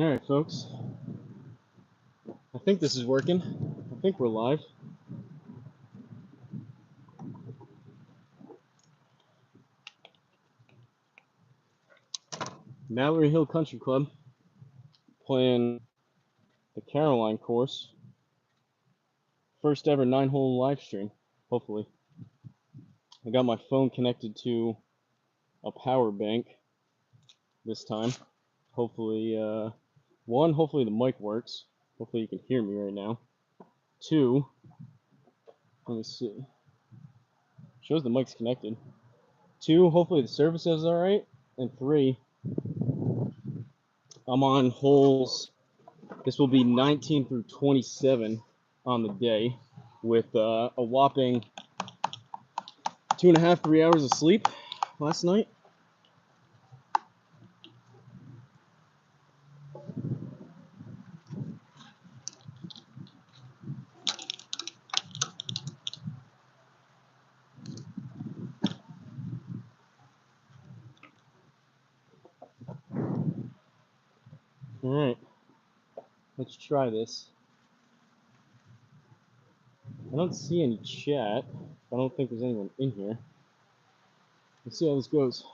Alright, folks. I think this is working. I think we're live. Mallory Hill Country Club playing the Caroline course. First ever 9-hole live stream, hopefully. I got my phone connected to a power bank this time. Hopefully, one, hopefully the mic works. Hopefully you can hear me right now. Two, let me see. Shows the mic's connected. Two, hopefully the service is alright. And three, I'm on holes. This will be 19 through 27 on the day with a whopping 2.5, 3 hours of sleep last night. Alright, let's try this. I don't see any chat. I don't think there's anyone in here. Let's see how this goes.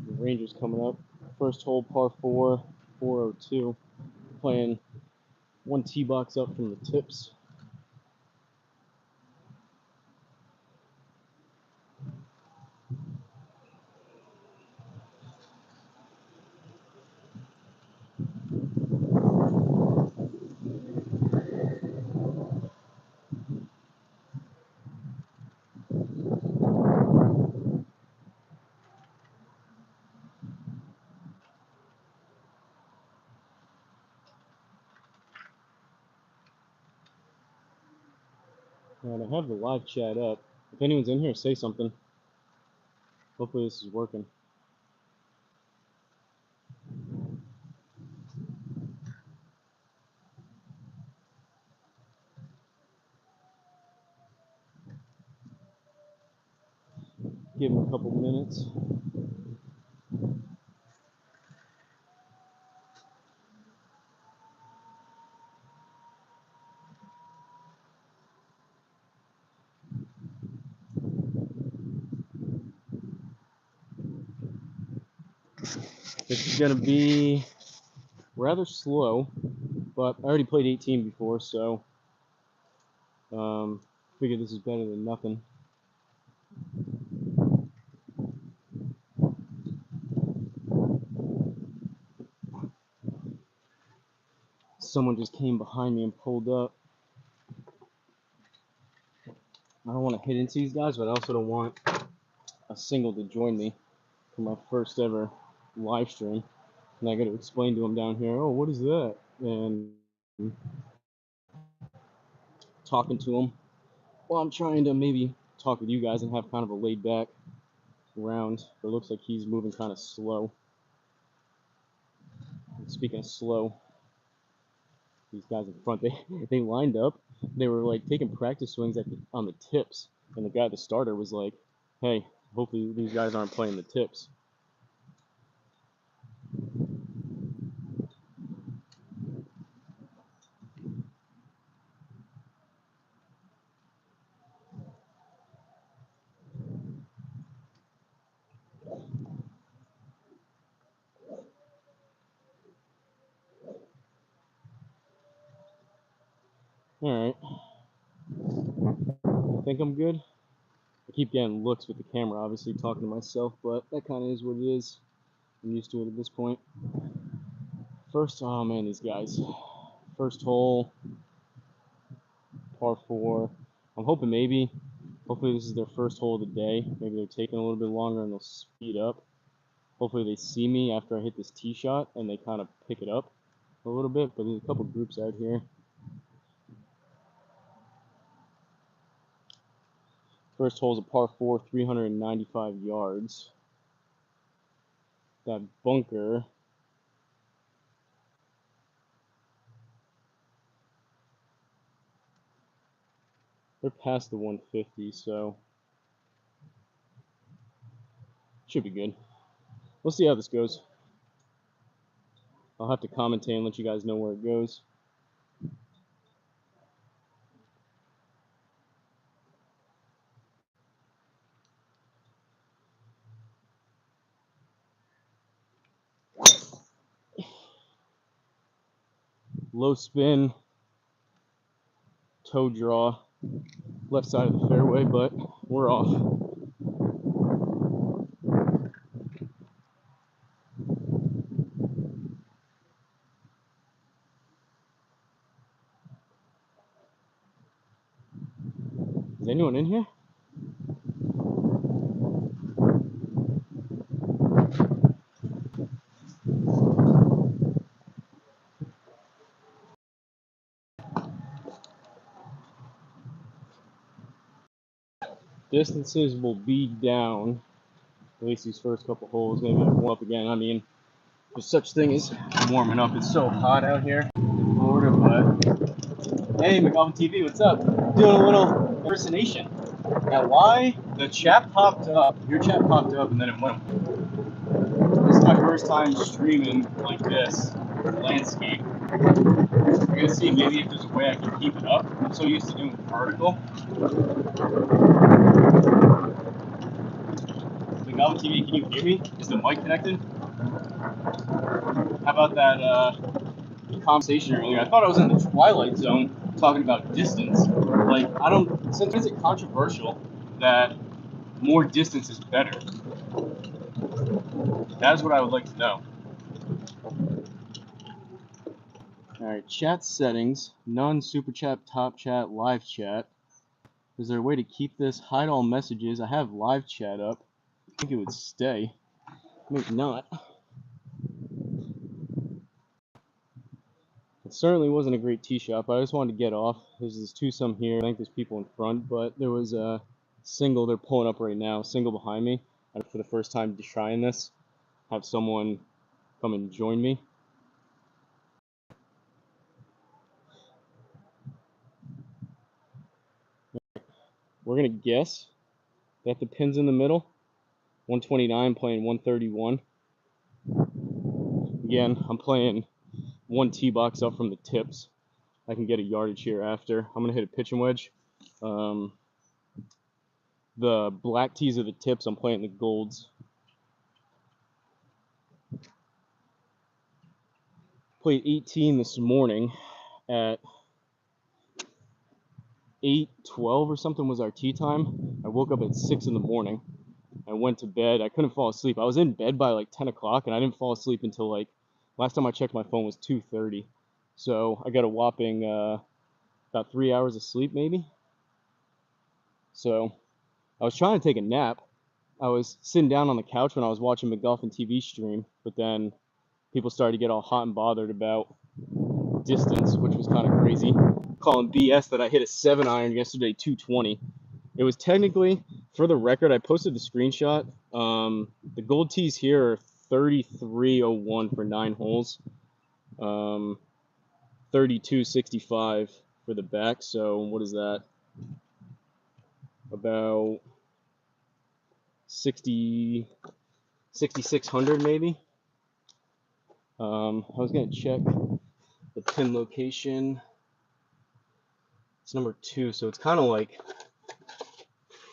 The Rangers coming up. First hole, par 4, 402. Playing one tee box up from the tips. And I have the live chat up. If anyone's in here, say something. Hopefully this is working. Give them a couple minutes. This is going to be rather slow, but I already played 18 before, so figured this is better than nothing. Someone just came behind me and pulled up. I don't want to hit into these guys, but I also don't want a single to join me for my first ever live stream. And I got to explain to them down here, oh, what is that? And talking to them. Well, I'm trying to maybe talk with you guys and have kind of a laid back round. But it looks like he's moving kind of slow. And speaking of slow, these guys in front, they lined up. They were like taking practice swings on the tips. And the guy, the starter, was like, hey, hopefully these guys aren't playing the tips. Alright. I think I'm good. I keep getting looks with the camera, obviously, talking to myself, but that kind of is what it is. I'm used to it at this point. First, oh man, these guys. First hole, par 4. I'm hoping hopefully this is their first hole of the day. Maybe they're taking a little bit longer and they'll speed up. Hopefully they see me after I hit this tee shot and they kind of pick it up a little bit, but there's a couple groups out here. First hole is a par 4, 395 yards. That bunker They're past the 150, so should be good. We'll see how this goes. I'll have to commentate and let you guys know where it goes. Low spin, toe draw, left side of the fairway, but we're off. Is anyone in here? Distances will be down, at least these first couple holes, maybe I'll warm up again. I mean, there's such thing as warming up. It's so hot out here in Florida, but hey, McGowan TV, what's up? Doing a little impersonation. Now, why the chat popped up, your chat popped up, and then it went. This is my first time streaming like this, landscape. We're gonna see maybe if there's a way I can keep it up. I'm so used to doing vertical. McGowan TV, can you hear me? Is the mic connected? How about that conversation earlier? I thought I was in the twilight zone talking about distance. Like, I don't, sometimes it's controversial that more distance is better. That's what I would like to know. Alright, chat settings, none, super chat, top chat, live chat. Is there a way to keep this? Hide all messages. I have live chat up. I think it would stay. Maybe not. It certainly wasn't a great tee shot, but I just wanted to get off. There's this twosome here. I think there's people in front, but there was a single. They're pulling up right now. Single behind me. And for the first time trying this, have someone come and join me. We're gonna guess that the pin's in the middle. 129 playing 131. Again, I'm playing one tee box up from the tips. I can get a yardage here after. I'm gonna hit a pitching wedge. The black tees are the tips. I'm playing the golds. Played 18 this morning at 8:12 or something was our tee time. I woke up at 6 in the morning. I went to bed. I couldn't fall asleep. I was in bed by like 10 o'clock, and I didn't fall asleep until like last time I checked my phone was 2:30. So I got a whopping about 3 hours of sleep maybe. So I was trying to take a nap. I was sitting down on the couch when I was watching McGowan TV stream, but then people started to get all hot and bothered about distance, which was kind of crazy. Calling BS that I hit a 7-iron yesterday, 220. It was technically, for the record, I posted the screenshot. The gold tees here are 33.01 for 9 holes, 32.65 for the back. So what is that? About 6,600 maybe. I was gonna check the pin location. It's number 2, so it's kind of like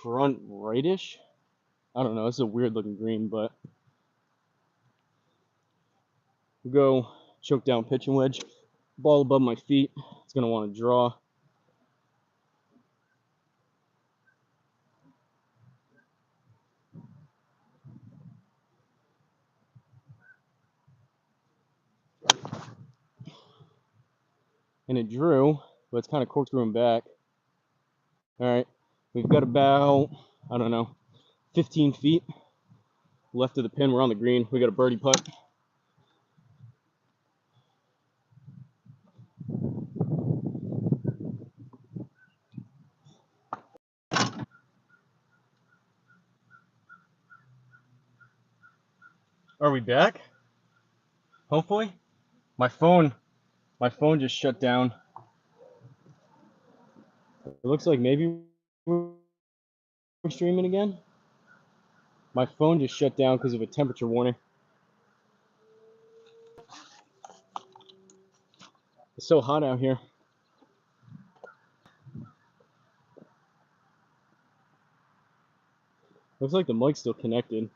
front rightish. I don't know. It's a weird looking green, but we'll go choke down pitching wedge. Ball above my feet. It's gonna want to draw. And it drew, but it's kind of corkscrewing back. All right, we've got about, I don't know, 15 feet left of the pin. We're on the green. We got a birdie putt. Are we back? Hopefully. My phone just shut down. It looks like maybe we're streaming again. My phone just shut down because of a temperature warning. It's so hot out here. Looks like the mic's still connected.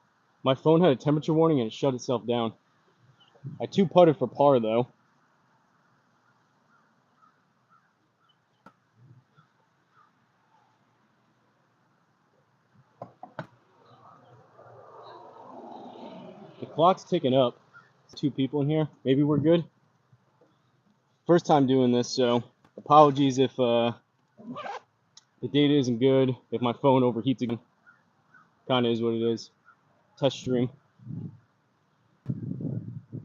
My phone had a temperature warning and it shut itself down. I two-putted for par though. The clock's ticking up. There's 2 people in here. Maybe we're good. First time doing this, so apologies if the data isn't good, if my phone overheats again. Kinda is what it is. Test stream.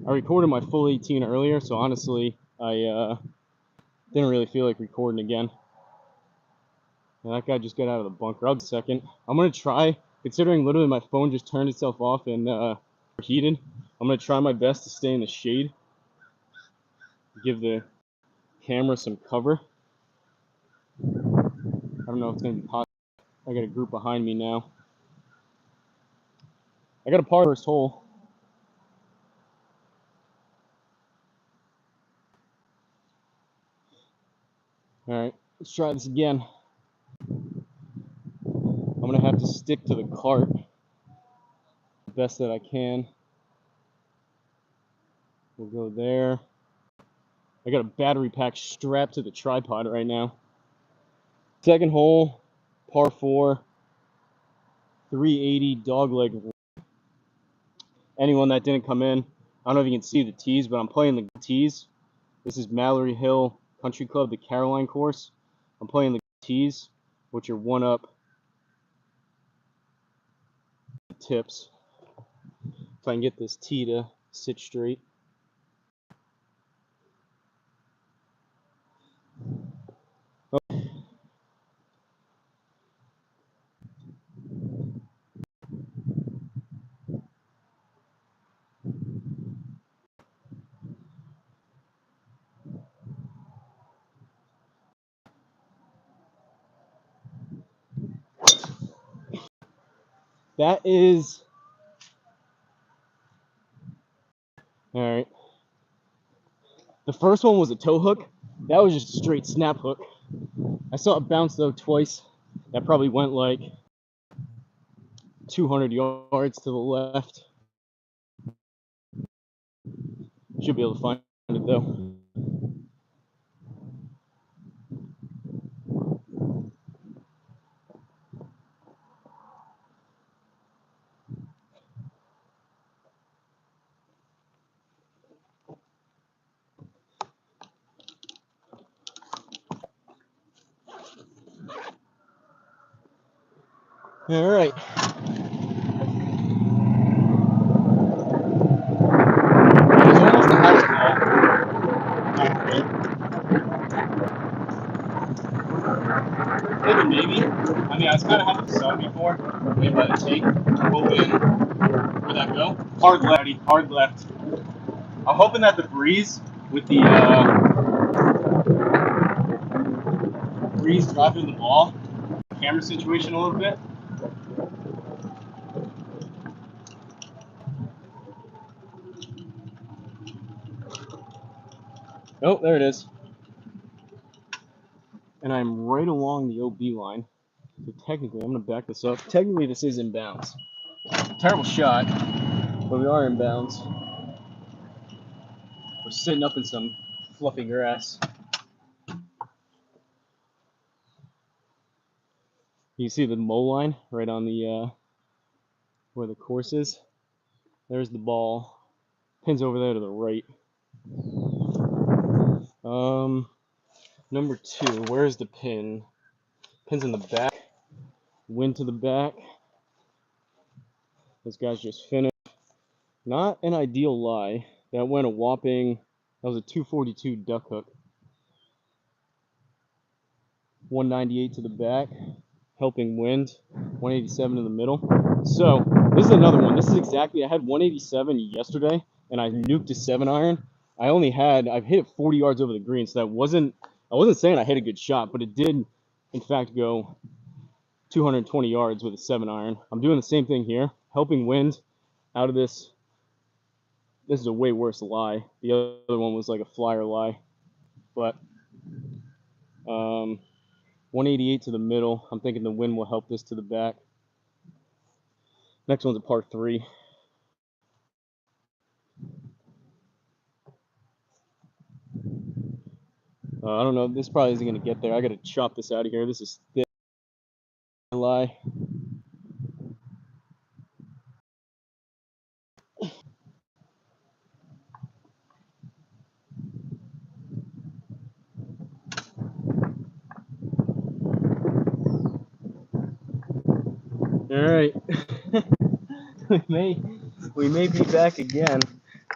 I recorded my full 18 earlier, so honestly, I didn't really feel like recording again. And that guy just got out of the bunker. I'll be second. I'm gonna try, considering literally my phone just turned itself off and overheated. I'm gonna try my best to stay in the shade. Give the camera some cover. I don't know if it's gonna be possible. I got a group behind me now. I got a par first hole. Alright, let's try this again. I'm gonna have to stick to the cart the best that I can. We'll go there. I got a battery pack strapped to the tripod right now. Second hole, par 4, 380 dogleg. Anyone that didn't come in, I don't know if you can see the tees, but I'm playing the tees. This is Mallory Hill Country Club, the Caroline course. I'm playing the tees, which are 1 up tips. If I can get this tee to sit straight. That is... Alright. The first one was a toe hook. That was just a straight snap hook. I saw it bounce though twice. That probably went like 200 yards to the left. Should be able to find it though. All right. It was almost a house call. Maybe. I mean, I was kind of having the sun before. Maybe by the take. Hoping. Where'd that go? Hard left. Hard left. I'm hoping that the breeze with the breeze dropping the ball, camera situation a little bit. Oh, there it is. And I'm right along the OB line. So technically, I'm going to back this up. Technically, this is in bounds. Terrible shot, but we are in bounds. We're sitting up in some fluffy grass. You see the mow line right on the where the course is. There's the ball. Pin's over there to the right. Number 2. Where's the pin? Pin's in the back. Wind to the back. This guy's just finished. Not an ideal lie. That went a whopping. That was a 242 duck hook. 198 to the back. Helping wind. 187 in the middle. So this is another one. This is exactly. I had 187 yesterday, and I nuked a 7-iron. I've hit it 40 yards over the green, so that wasn't. I wasn't saying I hit a good shot, but it did in fact, go 220 yards with a 7-iron. I'm doing the same thing here, helping wind out of this. This is a way worse lie. The other one was like a flyer lie. But 188 to the middle. I'm thinking the wind will help this to the back. Next one's a par 3. I don't know. This probably isn't going to get there. I got to chop this out of here. This is thick lie. All right. we may be back again.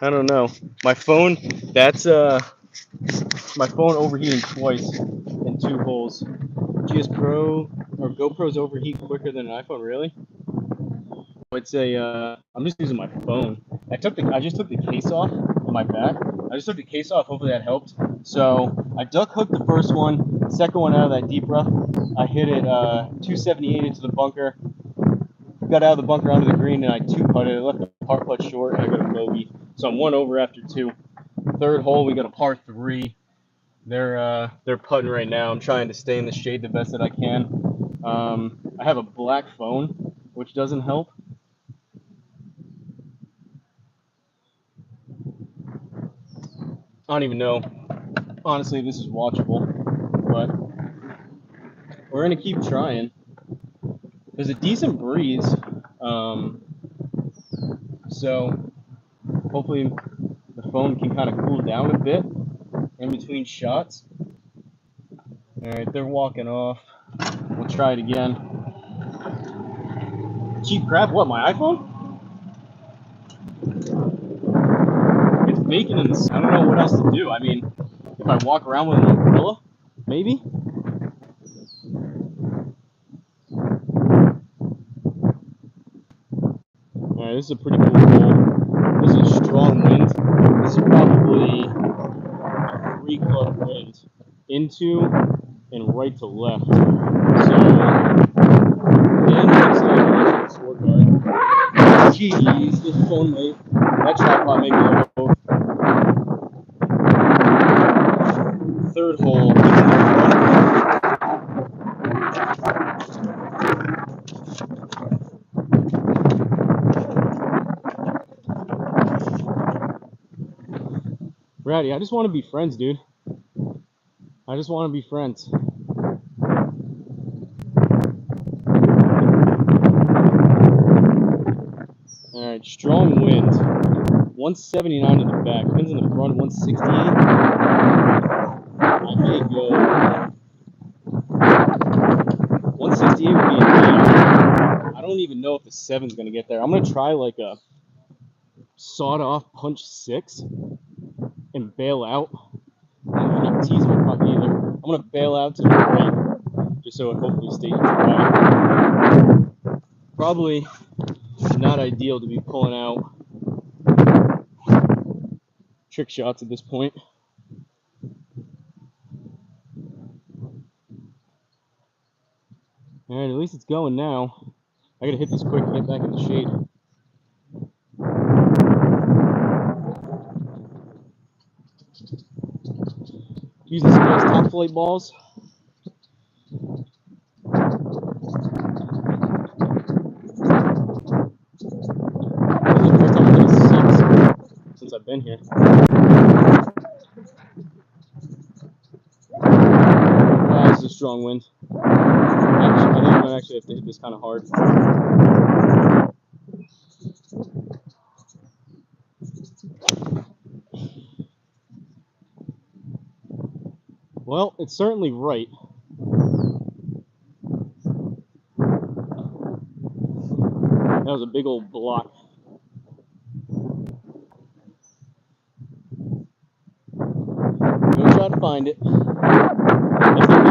I don't know. My phone, that's my phone overheating twice in 2 holes. GSPro or GoPros overheat quicker than an iPhone, really? It's a I'm just using my phone. I just took the case off of my back. I just took the case off. Hopefully that helped. So I duck hooked the first one, second one out of that deep rough. I hit it 278 into the bunker. Got out of the bunker onto the green and I 2-putted. I left the par putt short and I got a bogey. So I'm 1 over after 2. Third hole we got a par 3. They're putting right now. I'm trying to stay in the shade the best that I can. I have a black phone, which doesn't help. I don't even know. Honestly, this is watchable, but we're gonna keep trying. There's a decent breeze, so hopefully the phone can kind of cool down a bit in between shots. All right, they're walking off. We'll try it again. Cheap crap? What, my iPhone? It's baking in the sun. I don't know what else to do. I mean, if I walk around with an umbrella, maybe? Alright, this is a pretty cool hole. This is strong wind. This is probably a 3-club wind into and right to left. So, again, looks like a scorecard. Jeez, this phone mate. That tripod made me go. Third hole. Ratty, I just want to be friends, dude. I just want to be friends. Alright, strong wind. 179 to the back. Pins in the front, 168. I may go. 168 would be a I don't even know if the 7's going to get there. I'm going to try like a sawed-off punch 6 and bail out. I'm not tease my puck either. I'm going to bail out to the right just so it hopefully stays dry. Probably not ideal to be pulling out trick shots at this point. Alright, at least it's going now. I gotta hit this quick and get back in the shade. Using some nice top flight balls. This is the first time I've done a 6 since I've been here. This is a strong wind. Actually, I think I'm gonna actually have to hit this kind of hard. Well, it's certainly right. That was a big old block. I'm gonna try to find it. That's not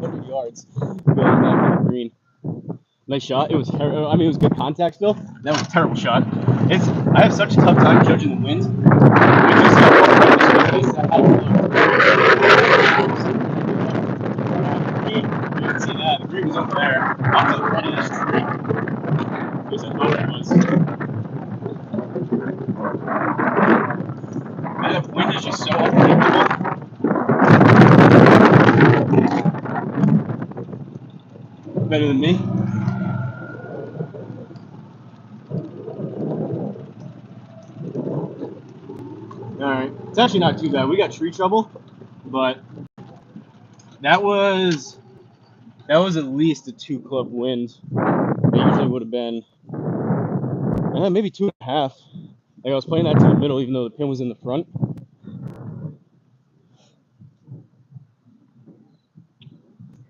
100 yards going back to the green. Nice shot. It was I mean, it was good contact still. That was a terrible shot. I have such a tough time judging the wind. was up there. Not to the right of this tree. At least I thought it was. That wind is just so unpredictable. Better than me. Alright, it's actually not too bad. We got tree trouble, but that was at least a 2-club wind. It usually would have been maybe 2.5. Like I was playing that to the middle, even though the pin was in the front.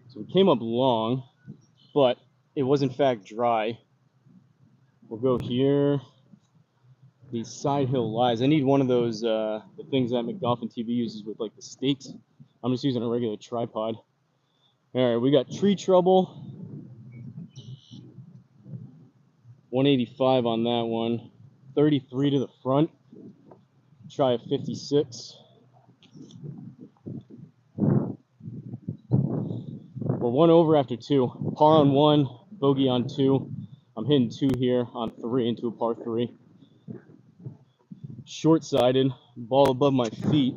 So we came up long, but it was in fact dry. We'll go here. These side hill lies. I need one of those the things that McDolphin TV uses with like the stakes. I'm just using a regular tripod. All right, we got tree trouble. 185 on that one. 33 to the front. Try a 56. We're 1 over after 2. Par on 1, bogey on 2. I'm hitting 2 here on 3 into a par 3. Short-sided, ball above my feet.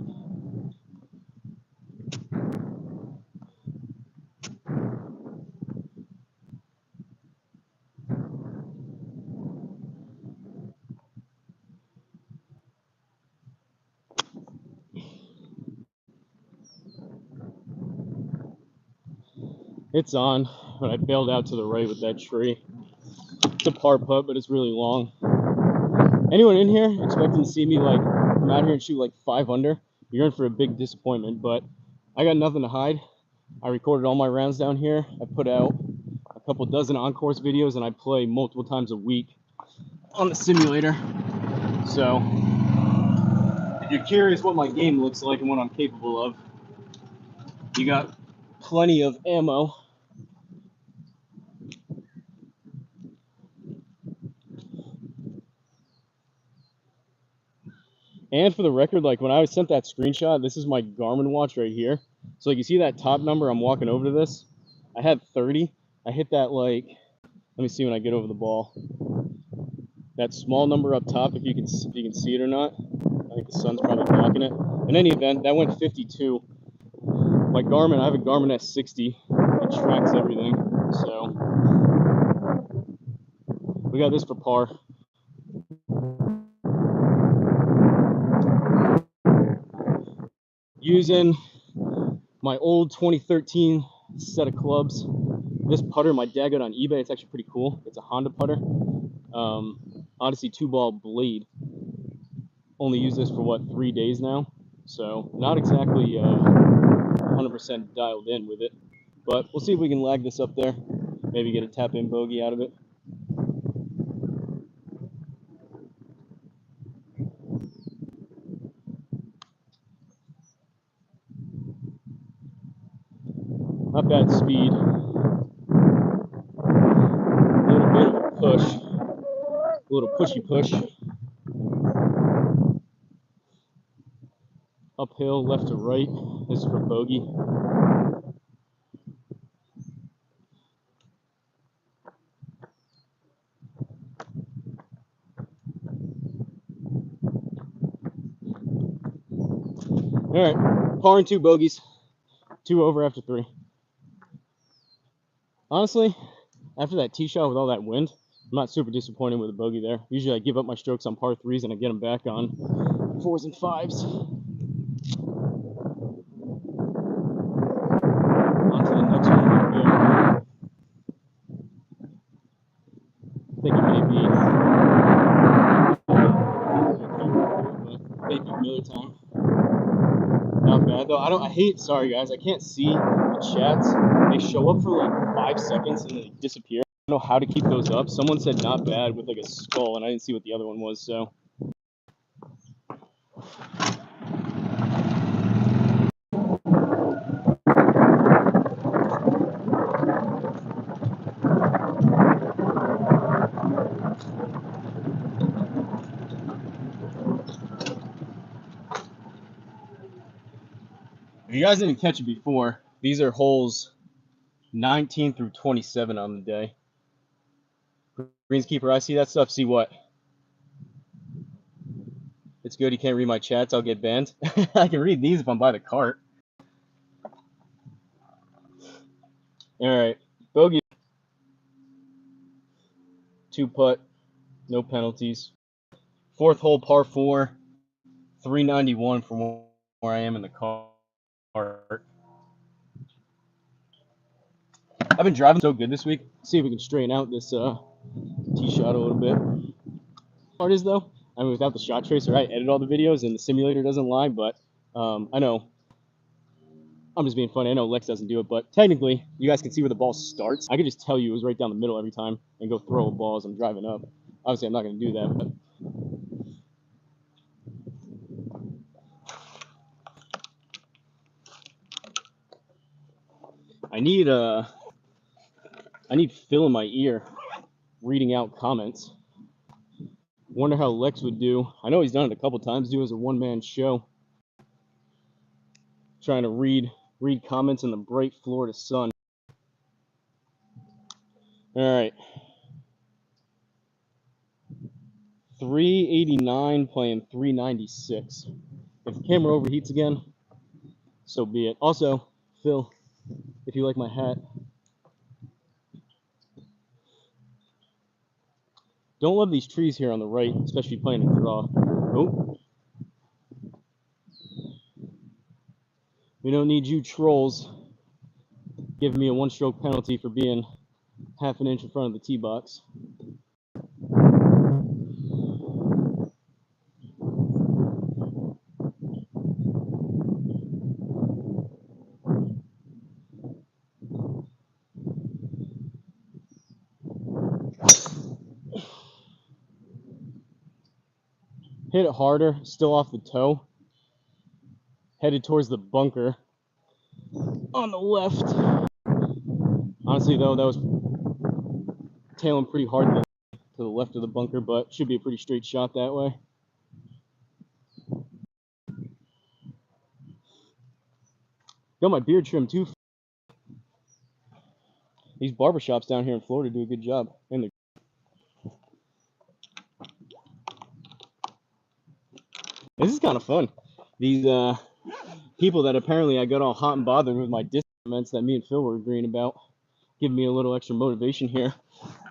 It's on, but I bailed out to the right with that tree. It's a par putt, but it's really long. Anyone in here expecting to see me like come out here and shoot like 5 under? You're in for a big disappointment, but I got nothing to hide. I recorded all my rounds down here. I put out a couple dozen on-course videos, and I play multiple times a week on the simulator. So if you're curious what my game looks like and what I'm capable of, you got plenty of ammo. And for the record, like when I sent that screenshot, this is my Garmin watch right here. So like you see that top number, I'm walking over to this. I had 30. I hit that like, let me see when I get over the ball. That small number up top, if you can see it or not. I think the sun's probably blocking it. In any event, that went 52. My Garmin, I have a Garmin S60. It tracks everything. So we got this for par. Using my old 2013 set of clubs. This putter my dad got on eBay. It's actually pretty cool. It's a Honda putter. Odyssey 2-ball blade. Only used this for what, 3 days now. So not exactly 100% dialed in with it. But we'll see if we can lag this up there. Maybe get a tap-in bogey out of it. Not bad speed. A little bit of a push. A little pushy push. Uphill, left to right. This is for bogey. All right, par and 2 bogeys. 2 over after 3. Honestly, after that tee shot with all that wind, I'm not super disappointed with a bogey there. Usually I give up my strokes on par 3s and I get them back on 4s and 5s. On to the next one we go. I think it may be Miller time. Not bad though. Sorry guys, I can't see the chats. They show up for like 5 seconds and then they disappear. I don't know how to keep those up. Someone said not bad with like a skull, and I didn't see what the other one was, so. If you guys didn't catch it before, these are holes 19 through 27 on the day. Greenskeeper, I see that stuff. See what? It's good you can't read my chats. I'll get banned. I can read these if I'm by the cart. All right. Bogey. 2-putt. No penalties. Fourth hole, par 4. 391 from where I am in the cart. I've been driving so good this week. See if we can straighten out this tee shot a little bit. Part is though, I mean, without the shot tracer, I edit all the videos and the simulator doesn't lie. But I know I'm just being funny. I know Lex doesn't do it, but technically, you guys can see where the ball starts. I could just tell you it was right down the middle every time and go throw a ball as I'm driving up. Obviously, I'm not going to do that, but I need Phil in my ear reading out comments. Wonder how Lex would do. I know he's done it a couple times, do as a one-man show. Trying to read comments in the bright Florida sun. All right. 389 playing 396. If the camera overheats again, so be it. Also, Phil, if you like my hat, don't love these trees here on the right, especially playing a draw. Oh. We don't need you trolls giving me a one-stroke penalty for being half an inch in front of the tee box. Hit it harder, still off the toe. Headed towards the bunker on the left. Honestly, though, that was tailing pretty hard to the left of the bunker, but should be a pretty straight shot that way. Got my beard trimmed too. These barbershops down here in Florida do a good job. And this is kind of fun. These people that apparently I got all hot and bothered with my diss comments that me and Phil were agreeing about, giving me a little extra motivation here.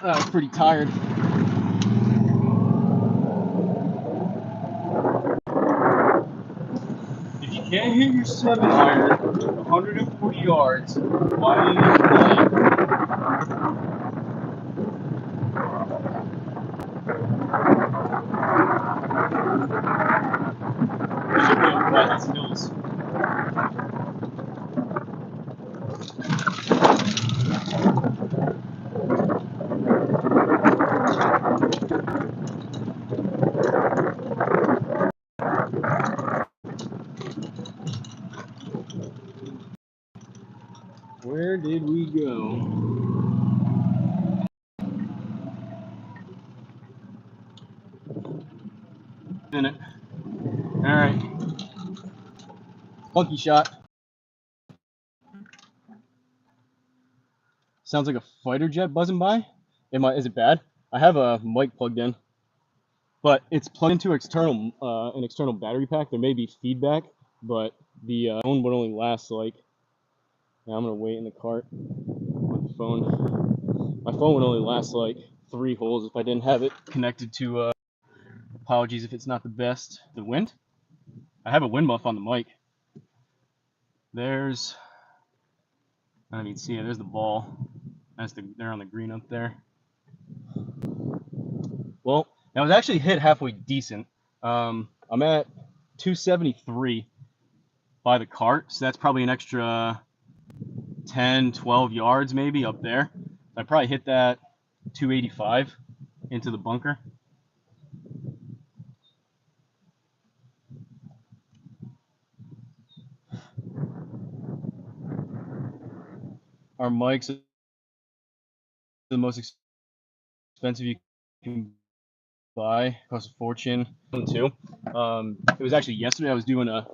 I was pretty tired. If you can't hit your 7-iron 140 yards, why do you play? Should be able to flat these hills. Where did we go? Minute. All right. Funky shot. Sounds like a fighter jet buzzing by. Is it bad? I have a mic plugged in, but it's plugged into an external battery pack. There may be feedback, but the phone would only last like. Now I'm gonna wait in the cart with the phone. My phone would only last like 3 holes if I didn't have it connected to. Apologies if it's not the best. The wind. I have a wind muff on the mic. There's. I don't even see it. There's the ball. They're on the green up there. Well, that was actually hit halfway decent. I'm at 273 by the cart, so that's probably an extra 10, 12 yards maybe up there. I probably hit that 285 into the bunker. Our mics are the most expensive you can buy. Cost a fortune. Too. It was actually yesterday. I was doing a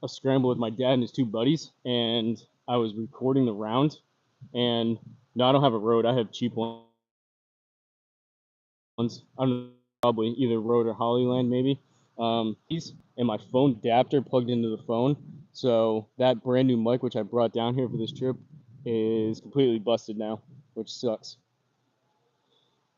scramble with my dad and his 2 buddies, and I was recording the round. And no, I don't have a Rode. I have cheap ones. I don't know, probably either Rode or Hollyland maybe. And my phone adapter plugged into the phone. So that brand new mic, which I brought down here for this trip, is completely busted now, which sucks.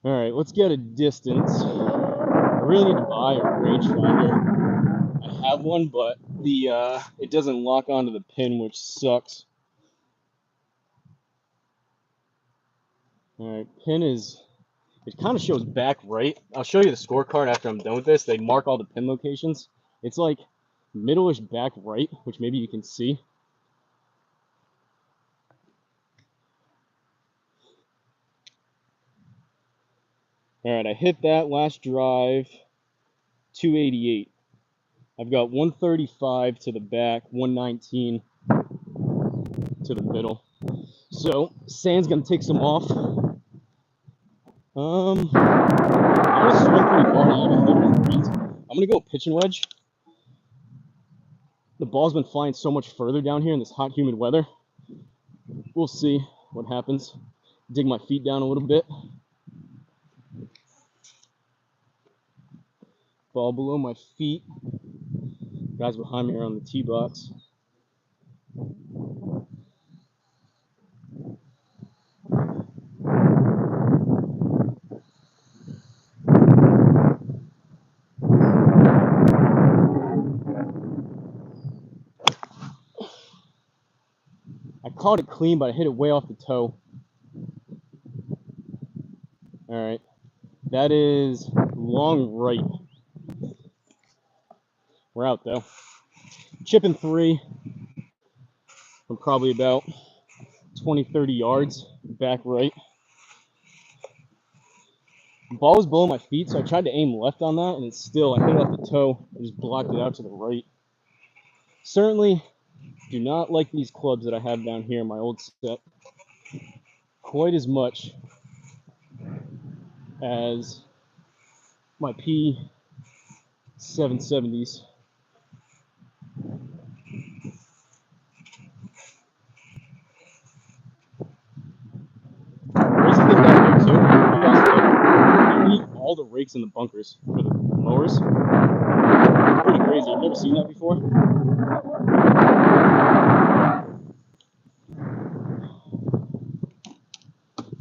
All right, let's get a distance. I really need to buy a rangefinder. I have one, but it doesn't lock onto the pin, which sucks. All right, pin is, it kind of shows back right. I'll show you the scorecard after I'm done with this. They mark all the pin locations. It's like middle-ish back right, which maybe you can see. All right, I hit that last drive, 288. I've got 135 to the back, 119 to the middle. So sand's gonna take some off. I'm gonna swing pretty hard. I'm gonna go pitch and wedge. The ball's been flying so much further down here in this hot, humid weather. We'll see what happens. Dig my feet down a little bit. Ball below my feet. Guys behind me are on the tee box. I caught it clean, but I hit it way off the toe. All right, that is long right. We're out though. Chipping 3 from probably about 20, 30 yards back right. The ball was below my feet, so I tried to aim left on that, and it's still, I hit it off the toe and just blocked it out to the right. Certainly do not like these clubs that I have down here in my old set quite as much as my P770s. Crazy thing down here too, you need all the rakes in the bunkers for the mowers. Pretty crazy. I've never seen that before.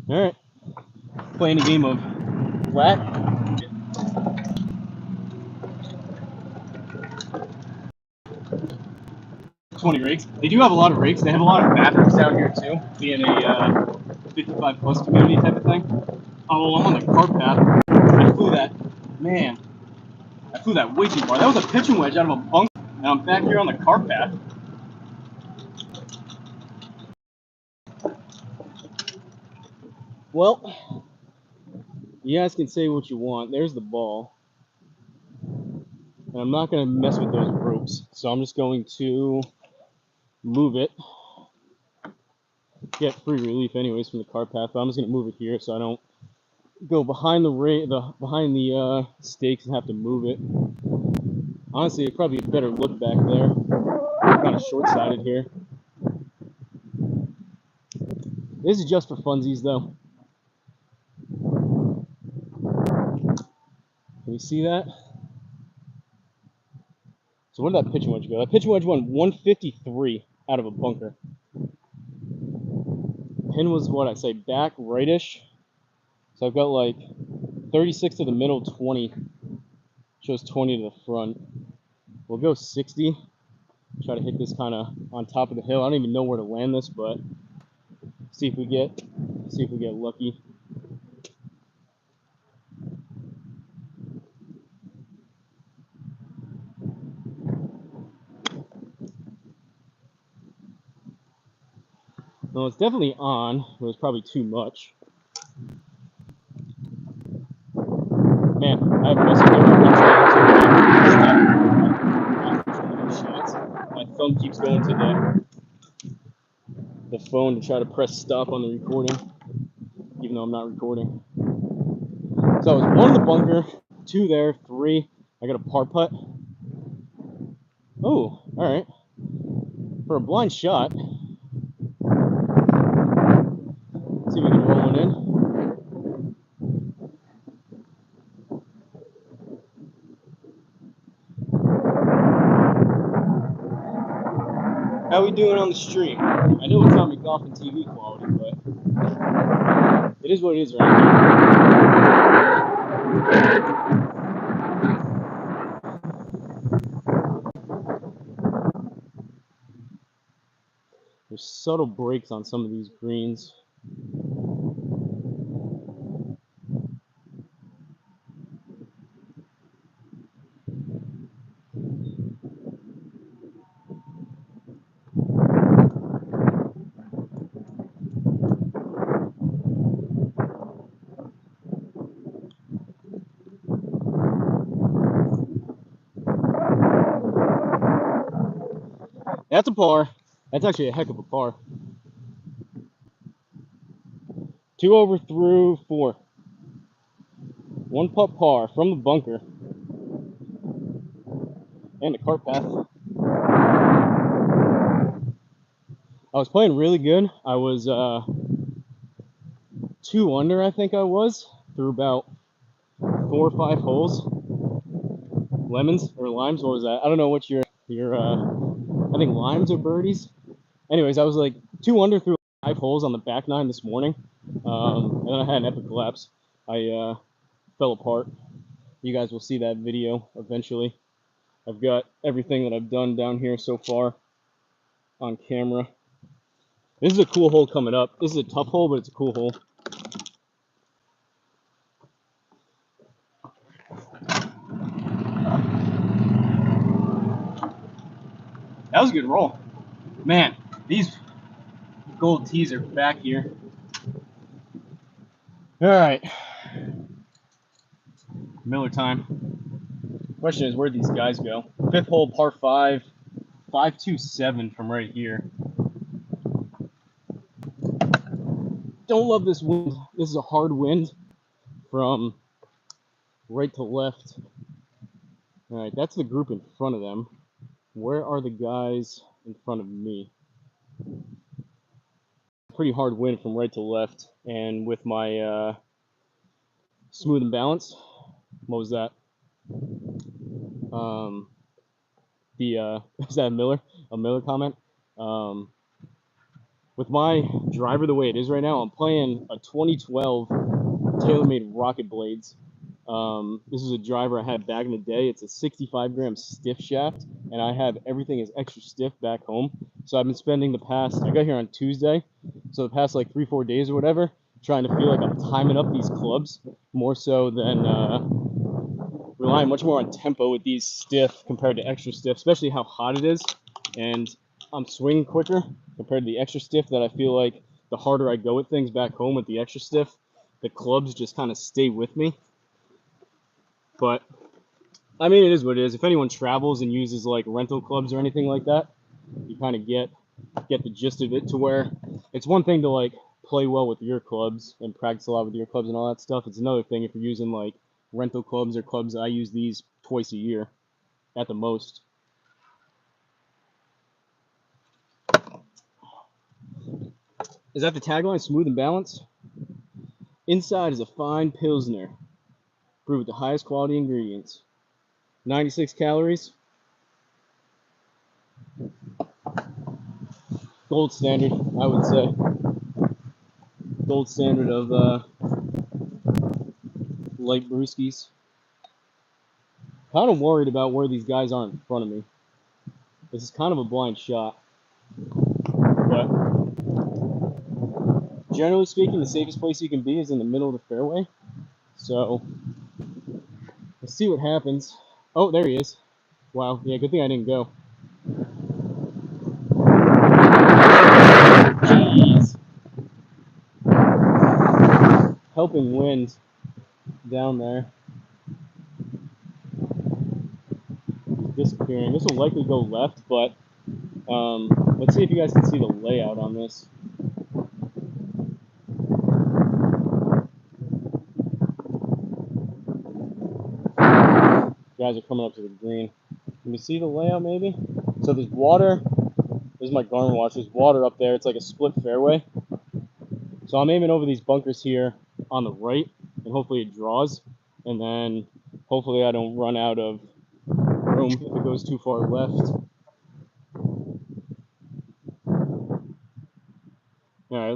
All right, playing a game of flat. 20 rakes. They do have a lot of rakes. They have a lot of bathrooms down here too, being a 55 plus community type of thing. Oh, I'm on the cart path. I flew that, man. I flew that way too far. That was a pitching wedge out of a bunker, and I'm back here on the cart path. Well, you guys can say what you want. There's the ball. And I'm not going to mess with those ropes, so I'm just going to move it. Get free relief anyways from the cart path, but I'm just going to move it here so I don't go behind the stakes and have to move it. Honestly, it'd probably be a better look back there. Kind of short-sighted here. This is just for funsies, though. Can you see that? So where did that pitching wedge go? That pitching wedge went 153 out of a bunker. Pin was what I say, back rightish. So I've got like 36 to the middle, 20. Shows 20 to the front. We'll go 60. Try to hit this kind of on top of the hill. I don't even know where to land this, but see if we get lucky. No, it's definitely on. It was probably too much. Man, I have shots. My thumb keeps going to the phone to try to press stop on the recording, even though I'm not recording. So it was 1 in the bunker, 2 there, 3. I got a par putt. Oh, all right. For a blind shot, we doing on the stream? I know it's not McGoffin TV quality, but it is what it is right now. There's subtle breaks on some of these greens. That's a par. That's actually a heck of a par. 2 over through 4. 1 putt par from the bunker. And the cart path. I was playing really good. I was 2 under, I think I was, through about 4 or 5 holes. Lemons or limes, what was that? I don't know what your I think limes or birdies. Anyways, I was like 2 under through 5 holes on the back 9 this morning. And then I had an epic collapse. I fell apart. You guys will see that video eventually. I've got everything that I've done down here so far on camera. This is a cool hole coming up. This is a tough hole, but it's a cool hole. That was a good roll. Man, these gold tees are back here. All right. Miller time. Question is, where'd these guys go? 5th hole, par 5, 527 from right here. Don't love this wind. This is a hard wind from right to left. All right, that's the group in front of them. Where are the guys in front of me? Pretty hard wind from right to left, and with my smooth and balanced. What was that? Is that a Miller comment? With my driver the way it is right now, I'm playing a 2012 TaylorMade Rocket Blades. This is a driver I had back in the day. It's a 65 gram stiff shaft, and I have everything is extra stiff back home. So I've been spending I got here on Tuesday, so the past like 3-4 days or whatever, trying to feel like I'm timing up these clubs more so than relying much more on tempo with these stiff compared to extra stiff, especially how hot it is. And I'm swinging quicker compared to the extra stiff that I feel like the harder I go with things back home with the extra stiff, the clubs just kind of stay with me. But, I mean, it is what it is. If anyone travels and uses, like, rental clubs or anything like that, you kind of get the gist of it to where it's one thing to, like, play well with your clubs and practice a lot with your clubs and all that stuff. It's another thing if you're using, like, rental clubs or clubs. I use these twice a year at the most. Is that the tagline? Smooth and balanced? Inside is a fine Pilsner, brewed with the highest quality ingredients. 96 calories. Gold standard, I would say. Gold standard of light brewskis. Kind of worried about where these guys are in front of me. This is kind of a blind shot. But generally speaking, the safest place you can be is in the middle of the fairway. So let's see what happens. Oh, there he is. Wow, yeah, good thing I didn't go. Jeez. Helping wind down there. Disappearing. This will likely go left, but let's see if you guys can see the layout on this. Guys are coming up to the green. Can you see the layout maybe? So there's water. There's my Garmin watch. There's water up there. It's like a split fairway. So I'm aiming over these bunkers here on the right, and hopefully it draws. And then hopefully I don't run out of room if it goes too far left.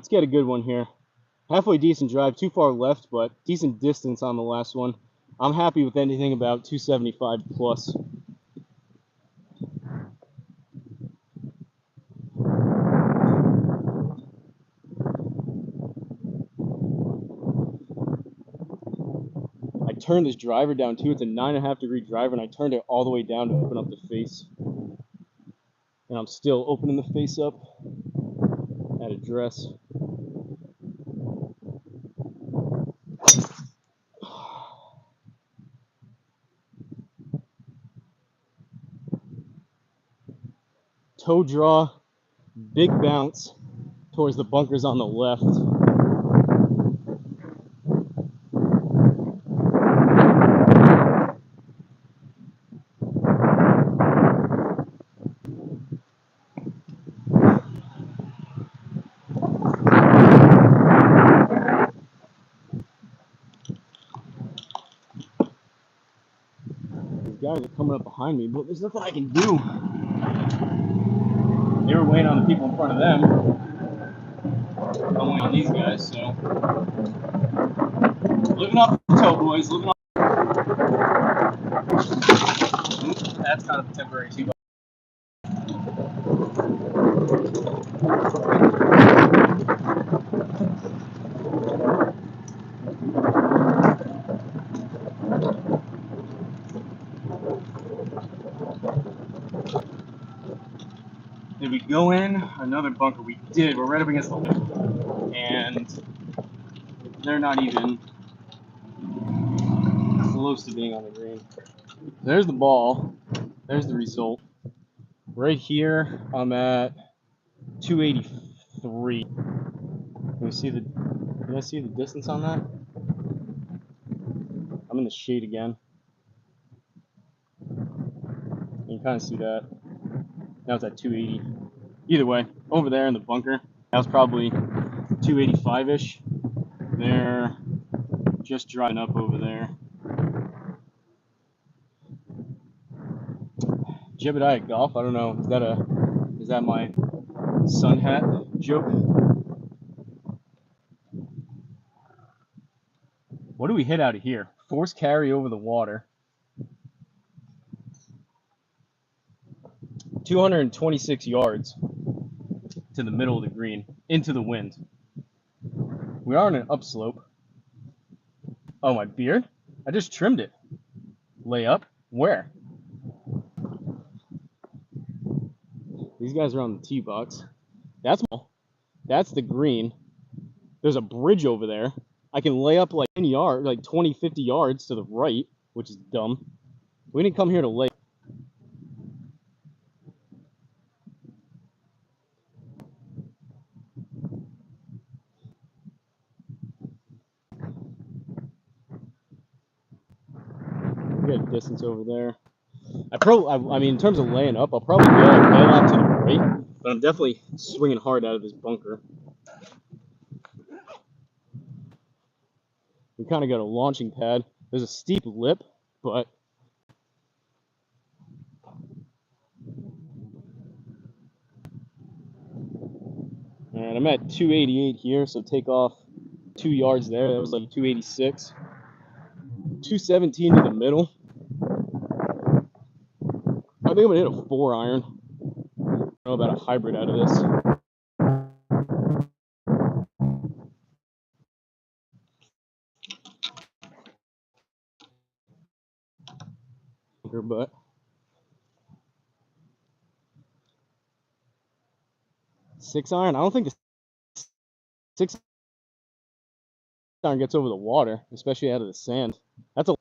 Let's get a good one here. Halfway decent drive, too far left, but decent distance on the last one. I'm happy with anything about 275 plus. I turned this driver down too. It's a 9.5 degree driver, and I turned it all the way down to open up the face. And I'm still opening the face up at address. Toe draw, big bounce towards the bunkers on the left. These guys are coming up behind me, but there's nothing I can do. They were waiting on the people in front of them. I'm waiting on these guys, so. Living off the toe, boys. Living off. That's kind of a temporary tee. Did we go in? Another bunker. We did. We're right up against the lip. And they're not even close to being on the green. There's the ball. There's the result. Right here, I'm at 283. Can you see the distance on that? I'm in the shade again. You can kind of see that. Now it's at 280. Either way, over there in the bunker, that was probably 285-ish. They're just drying up over there. Jebediah Golf, I don't know, is that my sun hat joke? What do we hit out of here? Force carry over the water. 226 yards to the middle of the green, into the wind. We are on an upslope. Oh, my beard? I just trimmed it. Lay up? Where? These guys are on the tee box. That's the green. There's a bridge over there. I can lay up like 10 yards, like 20, 50 yards to the right, which is dumb. We didn't come here to lay. We got distance over there. I mean, in terms of laying up, I'll probably go out to the right, but I'm definitely swinging hard out of this bunker. We kind of got a launching pad. There's a steep lip, but and I'm at 288 here, so take off 2 yards there. That was like 286. 217 to the middle. I think I'm gonna hit a 4-iron. I don't know about a hybrid out of this. But 6-iron. I don't think the 6-iron gets over the water, especially out of the sand. That's a.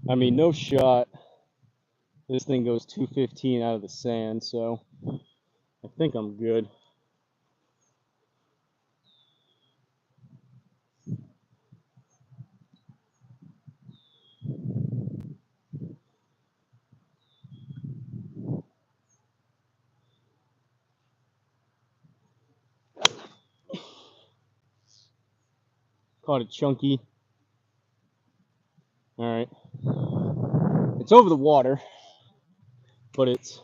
I mean, no shot. This thing goes 215 out of the sand, so I think I'm good. Caught it chunky. All right. It's over the water, but it's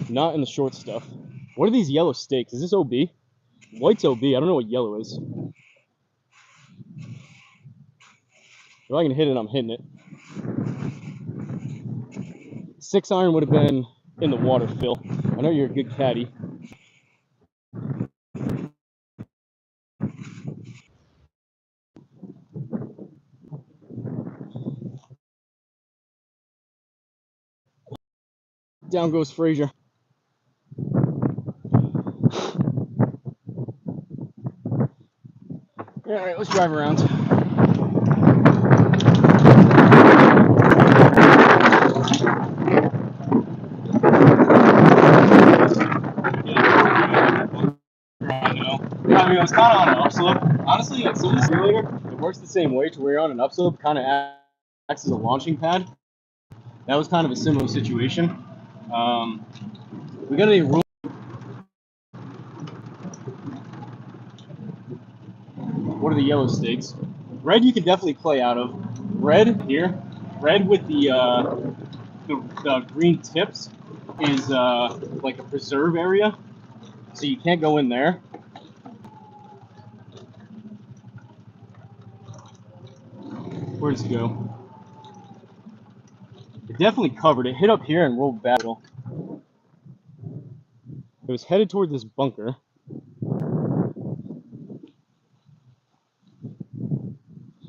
not in the short stuff. What are these yellow stakes? Is this OB? White's OB. I don't know what yellow is. If I can hit it, I'm hitting it. 6 iron would have been in the water, Phil. I know you're a good caddy. Down goes Frazier. All right, let's drive around. I mean, it was kind of on an upslope. Honestly, like some of the simulator, it works the same way to where you're on an upslope, kind of acts as a launching pad. That was kind of a similar situation. We got any room. What are the yellow stakes? Red you can definitely play out of. Red here, red with the green tips is like a preserve area, so you can't go in there. Where does it go? It definitely covered. It hit up here and rolled back. It was headed toward this bunker.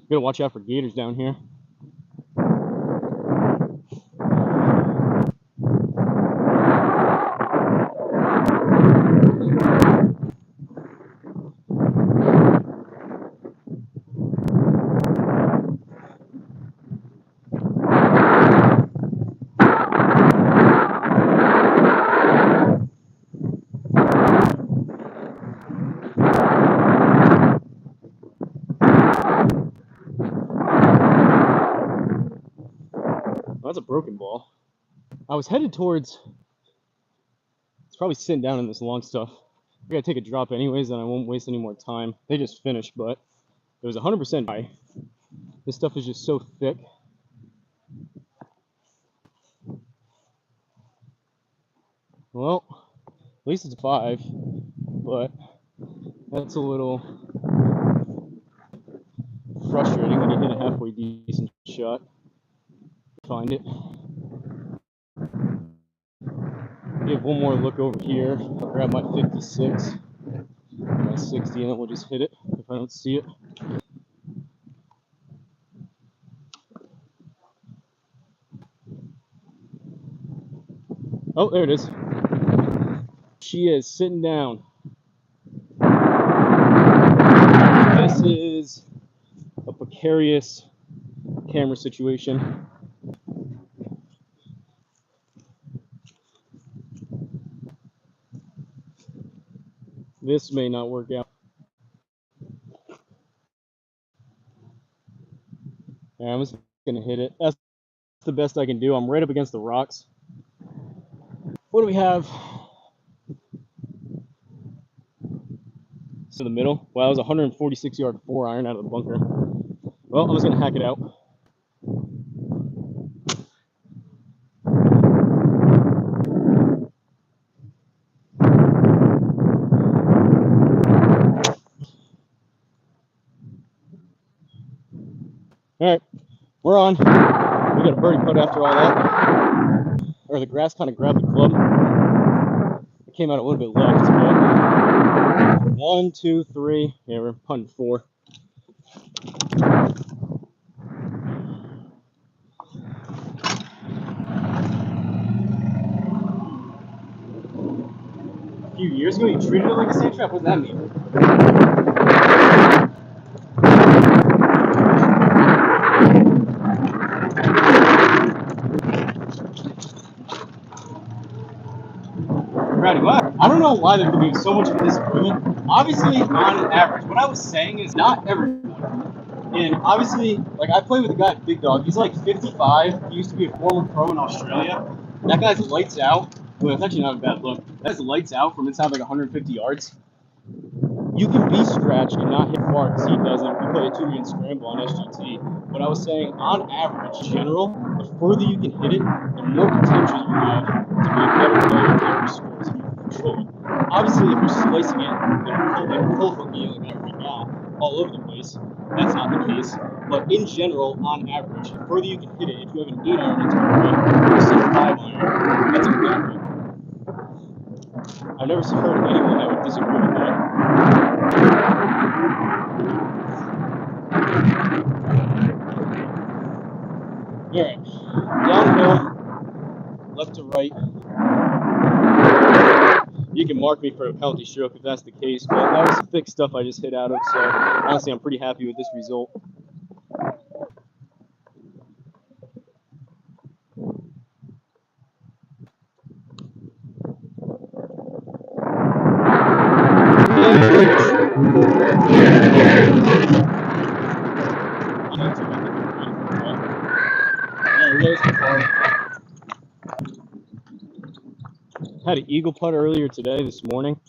Gotta watch out for gators down here. That's a broken ball. I was headed towards. It's probably sitting down in this long stuff. I gotta take a drop anyways, and I won't waste any more time. They just finished, but it was 100% high. This stuff is just so thick. Well, at least it's 5, but that's a little frustrating when you hit a halfway decent shot. Find it. Give one more look over here. I'll grab my 56, my 60, and then we'll just hit it if I don't see it. Oh, there it is. She is sitting down. This is a precarious camera situation. This may not work out. Yeah, I'm just gonna hit it. That's the best I can do. I'm right up against the rocks. What do we have? To the middle. Wow, that was a 146 yard 4 iron out of the bunker. Well, I'm just gonna hack it out. All right, we're on. We got a birdie putt after all that. Or the grass kind of grabbed the club. It came out a little bit left, but 1, 2, 3. Yeah, we're punting 4. A few years ago, you treated it like a sand trap. What does that mean? I don't know why they're doing so much for this equipment. Obviously, on average, what I was saying is not everyone. And obviously, like I play with a guy at Big Dog. He's like 55. He used to be a former pro in Australia. That guy's lights out. Well, it's actually not a bad look. That's lights out from inside like 150 yards. You can be scratched and not hit far because he doesn't. We play a 2-man scramble on SGT. But I was saying, on average, general, the further you can hit it, the more potential you have to be a better player at every score if you can control it. Obviously, if you're slicing it and pull hooking it like right now all over the place, that's not the case. But in general, on average, the further you can hit it, if you have an 8-iron into a ring versus a 5-iron, that's a good ring. I've never heard anyone that would disagree with that. Alright, downhill, left to right. You can mark me for a penalty stroke if that's the case, but that was thick stuff I just hit out of, so honestly I'm pretty happy with this result. Had an eagle putt earlier today, this morning,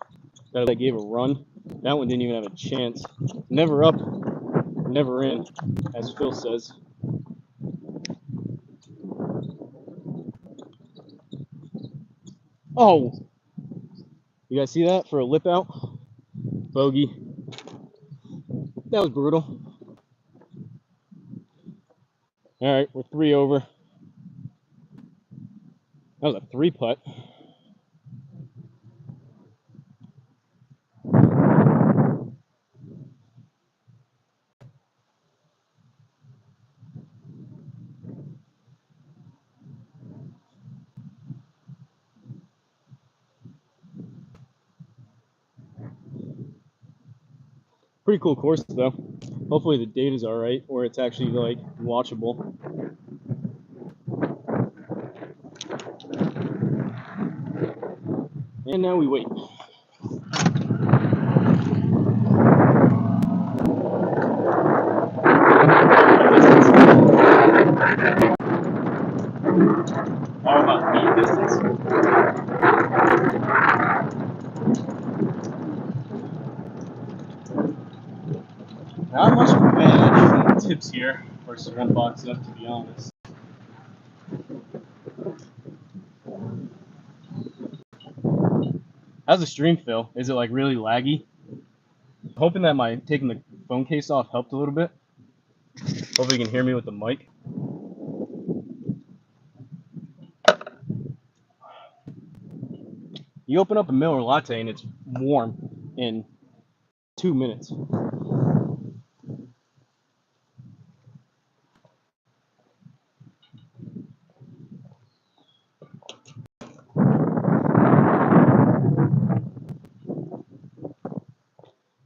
that I gave a run. That one didn't even have a chance. Never up, never in, as Phil says. Oh! You guys see that for a lip out? Bogey. That was brutal. Alright, we're 3 over. That was a 3-putt. Pretty cool course though. Hopefully the data's alright, or it's actually like watchable. And now we wait. How about lead distance? Not much advantage from tips here versus one box up, to be honest. How's the stream feel? Is it like really laggy? Hoping that my taking the phone case off helped a little bit. Hopefully you can hear me with the mic. You open up a Miller Latte and it's warm in 2 minutes.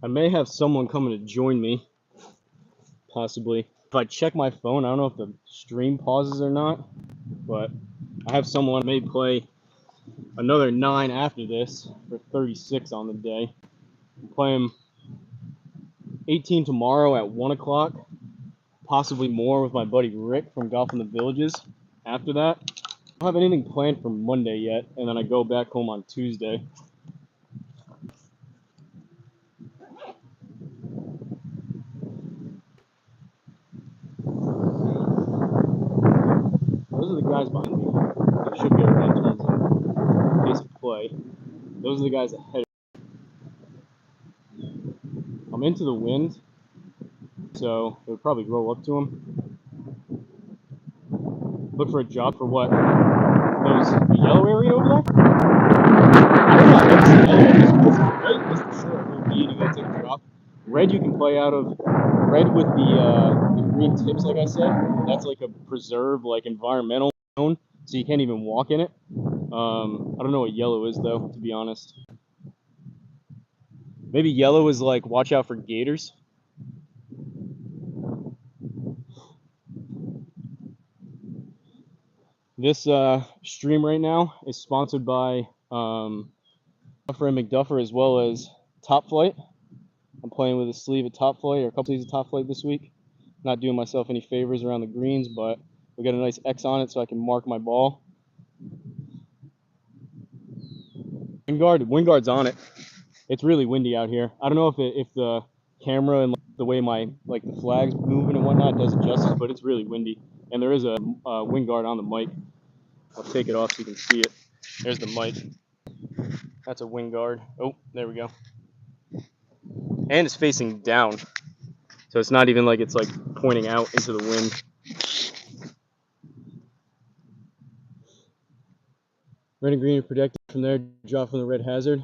I may have someone coming to join me, possibly. If I check my phone, I don't know if the stream pauses or not, but I have someone may play another 9 after this for 36 on the day. I'm playing 18 tomorrow at 1 o'clock, possibly more with my buddy Rick from Golf in the Villages after that. I don't have anything planned for Monday yet, and then I go back home on Tuesday. Those are the guys behind me. They should be around in terms of pace of play. Those are the guys ahead. I'm into the wind, so it would probably roll up to them. Look for a job for what? The yellow area over there? I don't know. I've never seen yellow. White is for sure OD to go take a drop. Red you can play out of. Red with the green tips, like I said. That's like a preserve, like environmental zone, so you can't even walk in it. I don't know what yellow is though, to be honest. Maybe yellow is like watch out for gators. This stream right now is sponsored by Duffer and McDuffer as well as Top Flight. I'm playing with a sleeve of Top Flight, or a couple sleeves of Top Flight this week. Not doing myself any favors around the greens, but we got a nice X on it so I can mark my ball. Wind guard's on it. It's really windy out here. I don't know if the camera and the way my the flags moving and whatnot does it justice, but it's really windy. And there is a wind guard on the mic. I'll take it off so you can see it. There's the mic. That's a wind guard. Oh, there we go. And it's facing down, so it's not even like it's like pointing out into the wind. Red and green are protected from there. Drop from the red hazard.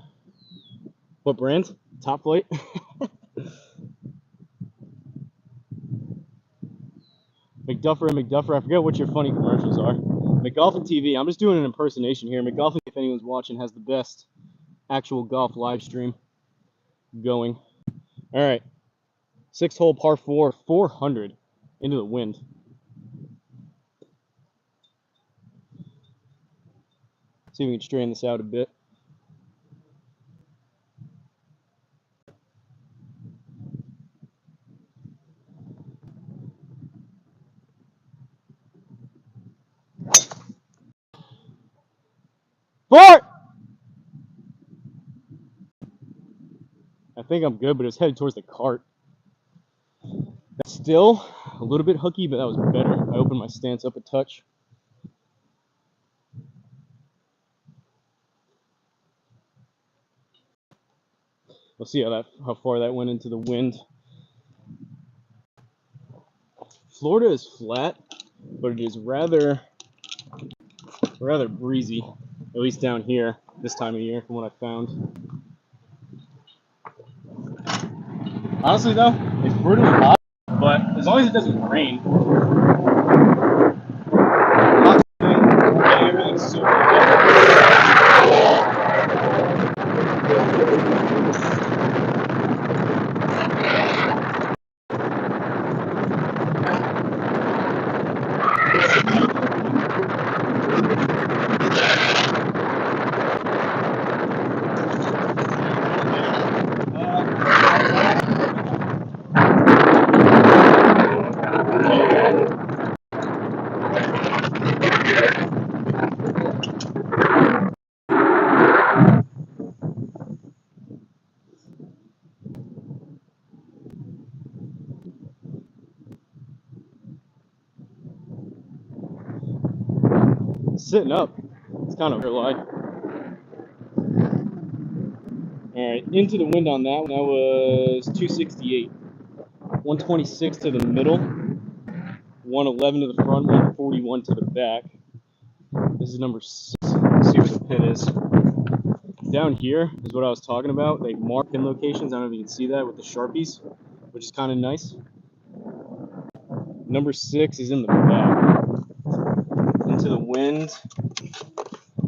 What brand? Top Flight. McDuffer and McDuffer. I forget what your funny commercials are. McGolfin TV. I'm just doing an impersonation here. McGolfin, if anyone's watching, has the best actual golf live stream going. All right. 6-hole par 4, 400 into the wind. See if we can straighten this out a bit. Four! I think I'm good, but it's headed towards the cart. That's still a little bit hooky, but that was better. I opened my stance up a touch. We'll see how far that went into the wind. Florida is flat, but it is rather breezy, at least down here this time of year from what I found. Honestly though, it's brutally hot, but as long as it doesn't rain, everything's super sitting up. It's kind of a lie. Alright, into the wind on that one. That was 268. 126 to the middle. 111 to the front, 141 to the back. This is number 6. Let's see where the pin is. Down here is what I was talking about. They mark pin locations. I don't know if you can see that with the Sharpies, which is kind of nice. Number 6 is in the back. Into the wind.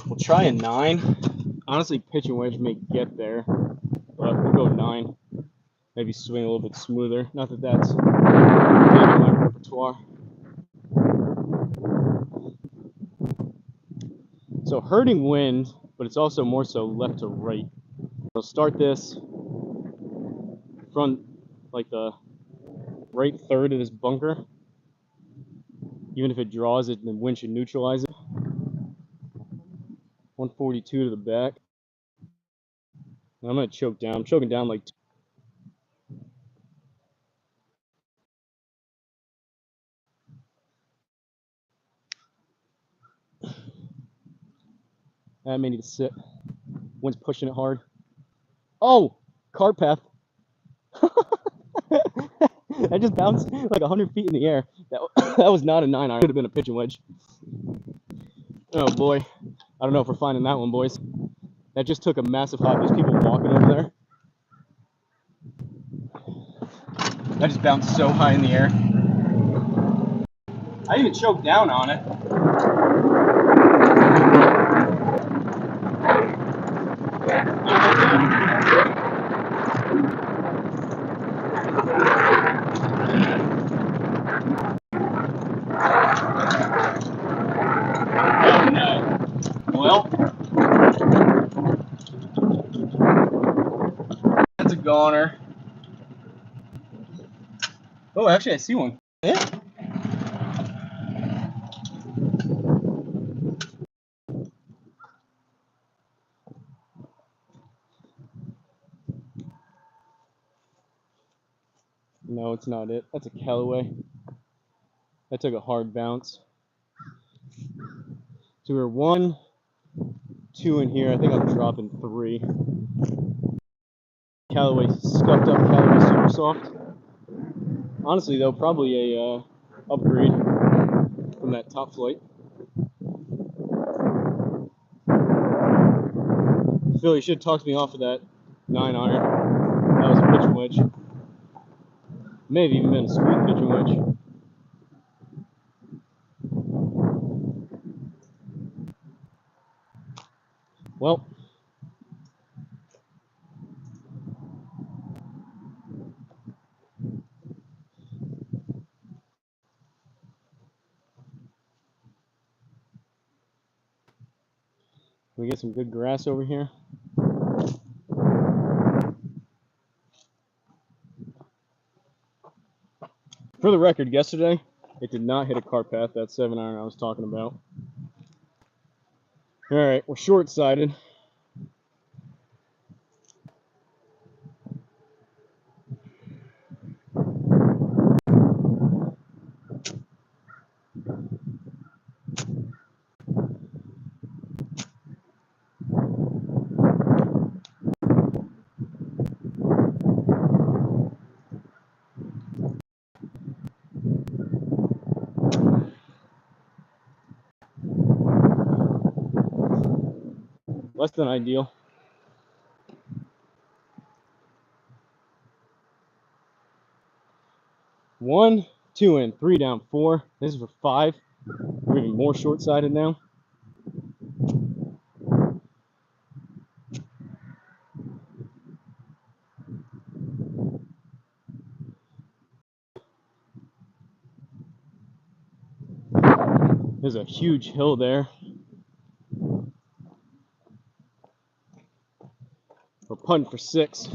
We'll try a 9. Honestly, pitch and wedge may get there, but we'll go 9. Maybe swing a little bit smoother. Not that that's in my repertoire. So hurting wind, but it's also more so left to right. I'll start this front, like the right third of this bunker. Even if it draws it, the wind should neutralize it. 142 to the back. And I'm gonna choke down. I'm choking down like. That may need to sit. Wind's pushing it hard. Oh, cart path. I just bounced like 100 feet in the air. That was not a 9 iron. It could have been a pitch and wedge. Oh boy. I don't know if we're finding that one, boys. That just took a massive hop. There's people walking over there. I just bounced so high in the air. I even choked down on it. Oh no. Well, that's a goner. Oh, actually, I see one. Yeah. No, it's not it. That's a Callaway. That took a hard bounce. So we're 1, 2 in here. I think I'm dropping 3. Callaway, scuffed up Callaway Super Soft. Honestly, though, probably a upgrade from that Top Flight. Phil, you should have talked me off of that 9-iron. That was a pitching wedge. May have even been a smooth pitching wedge. Well, we get some good grass over here. For the record, yesterday, it did not hit a cart path, that 7-iron I was talking about. Alright, we're short-sided. Less than ideal. One, 2 in, 3 down, 4. This is for 5. We're even more short-sided now. There's a huge hill there. We're punting for 6.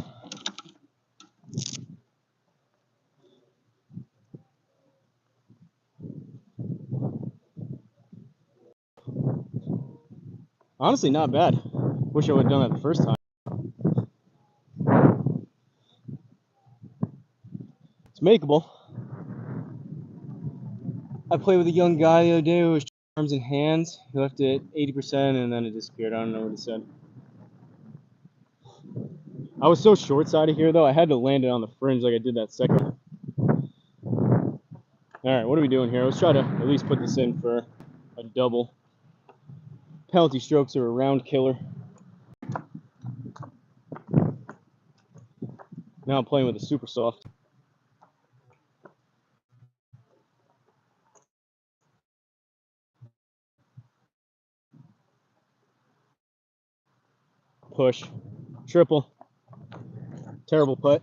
Honestly, not bad. Wish I would have done that the first time. It's makeable. I played with a young guy the other day who was arms and hands. He left it 80% and then it disappeared. I don't know what he said. I was so short-sided here, though, I had to land it on the fringe like I did that second. Alright, what are we doing here? Let's try to at least put this in for a double. Penalty strokes are a round killer. Now I'm playing with a super soft. Push. Triple. Terrible putt.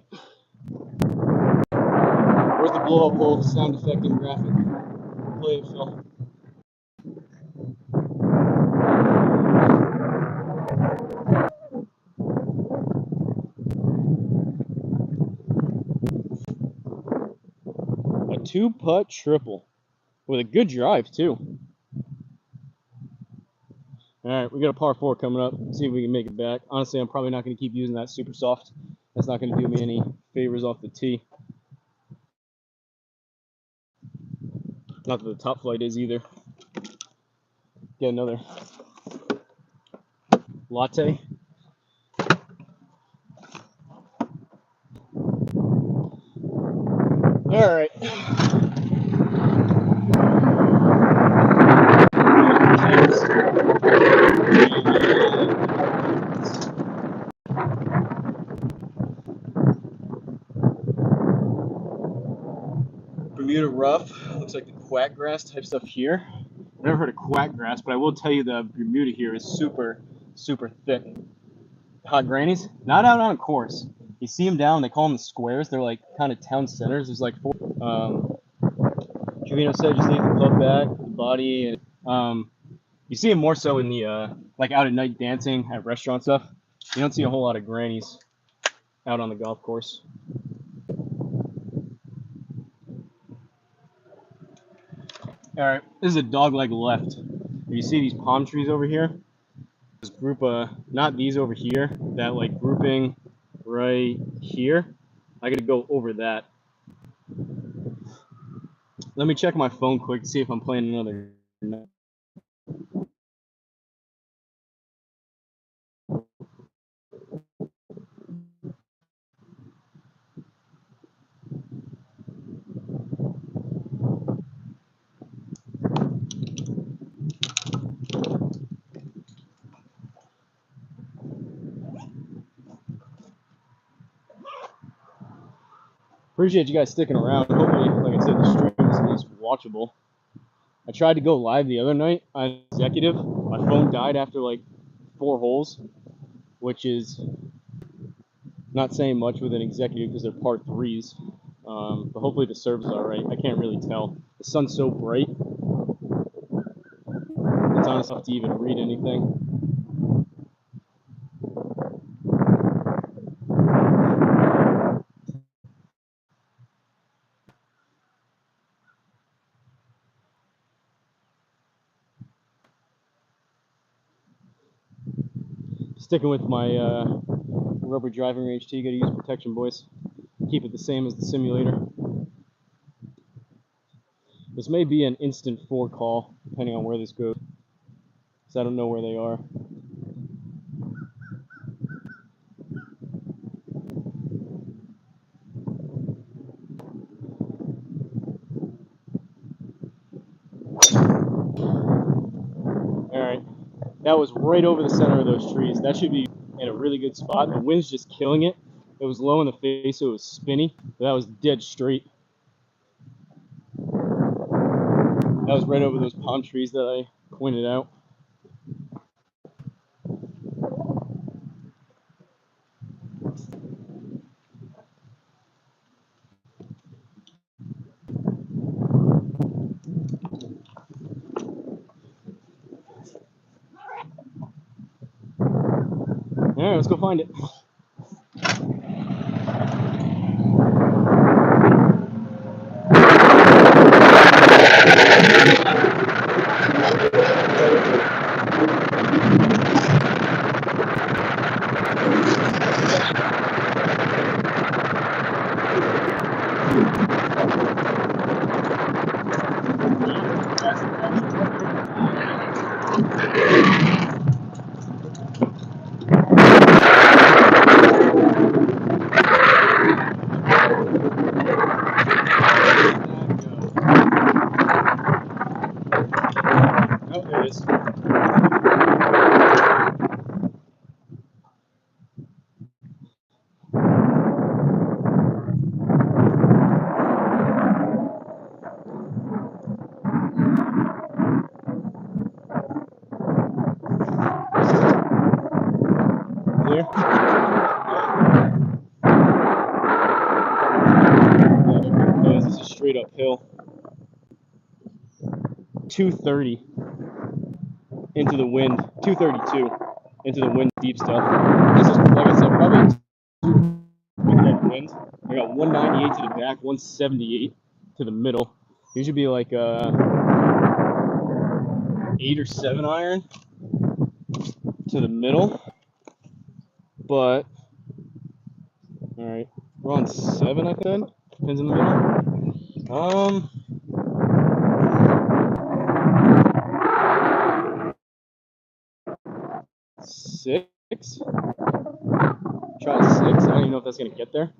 Where's the blow-up hole sound effect and graphic? Play it, Phil. A 2-putt triple. With a good drive, too. Alright, we got a par 4 coming up. See if we can make it back. Honestly, I'm probably not going to keep using that super soft. That's not going to do me any favors off the tee. Not that the Top Flight is either. Get another latte. Alright. Bermuda rough. Looks like the quack grass type stuff here. I've never heard of quack grass, but I will tell you the Bermuda here is super, super thick. Hot grannies, not out on a course. You see them down, they call them the squares. They're like kind of town centers. There's like 4. Trevino said just leave the club back, the body, and you see them more so in the like out at night dancing at restaurant stuff. You don't see a whole lot of grannies out on the golf course. All right, this is a dogleg left. You see these palm trees over here? This group, not these over here, that like grouping right here. I gotta go over that. Let me check my phone quick to see if I'm playing another. Appreciate you guys sticking around. Hopefully, like I said, the stream is at least watchable. I tried to go live the other night on executive. My phone died after like 4 holes, which is not saying much with an executive because they're par 3s. But hopefully the serve's all right. I can't really tell. The sun's so bright. It's honestly tough to even read anything. Sticking with my rubber driving range tee. Got to use protection, boys. Keep it the same as the simulator. This may be an instant 4 call, depending on where this goes, because I don't know where they are. All right, that was right over the center of those trees. That should be in a really good spot. The wind's just killing it. It was low in the face, so it was spinny, but that was dead straight. That was right over those palm trees that I pointed out. All right, let's go find it. Oh, there it is. Clear? Guys, this is straight uphill. 230 into the wind. 232 into the wind, deep stuff. This is, like I said, probably with that wind. I got 198 to the back, 178 to the middle. These should be like 8 or 7 iron to the middle. But all right, we're on 7, I think. Pins in the middle. 6. Try 6. I don't even know if that's gonna get there.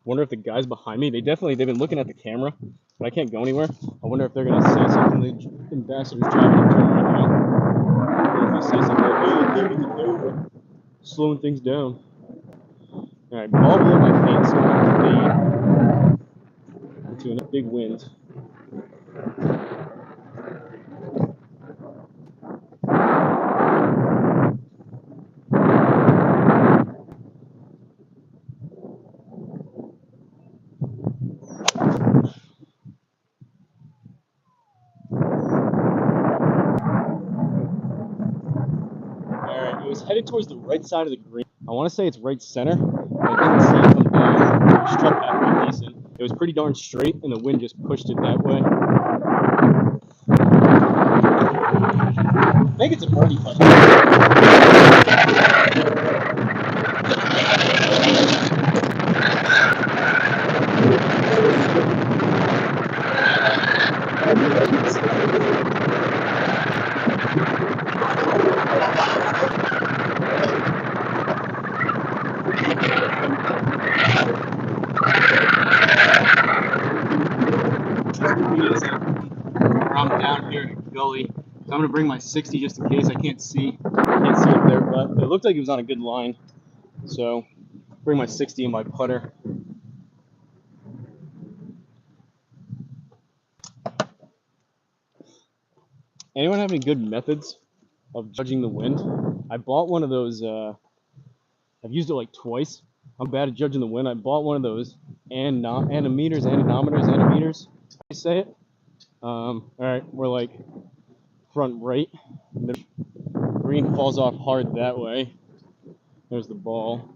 Wonder if the guys behind me, they've been looking at the camera, but I can't go anywhere. I wonder if they're gonna say something. The ambassador's driving the turn right now. Or if they say something like, hey, slowing things down. All right, ball below my feet, so I'm gonna fade into a big wind. It was headed towards the right side of the green. I want to say it's right center. I didn't see it from the struck that pretty decent. It was pretty darn straight, and the wind just pushed it that way. I think it's a birdie putt. gully. So I'm gonna bring my 60 just in case. I can't see up there, but it looked like it was on a good line. So bring my 60 and my putter. Anyone have any good methods of judging the wind? I bought one of those. I've used it like twice. I'm bad at judging the wind. I bought one of those anemometers. How do you say it? All right, we're like front right. The green falls off hard that way. There's the ball.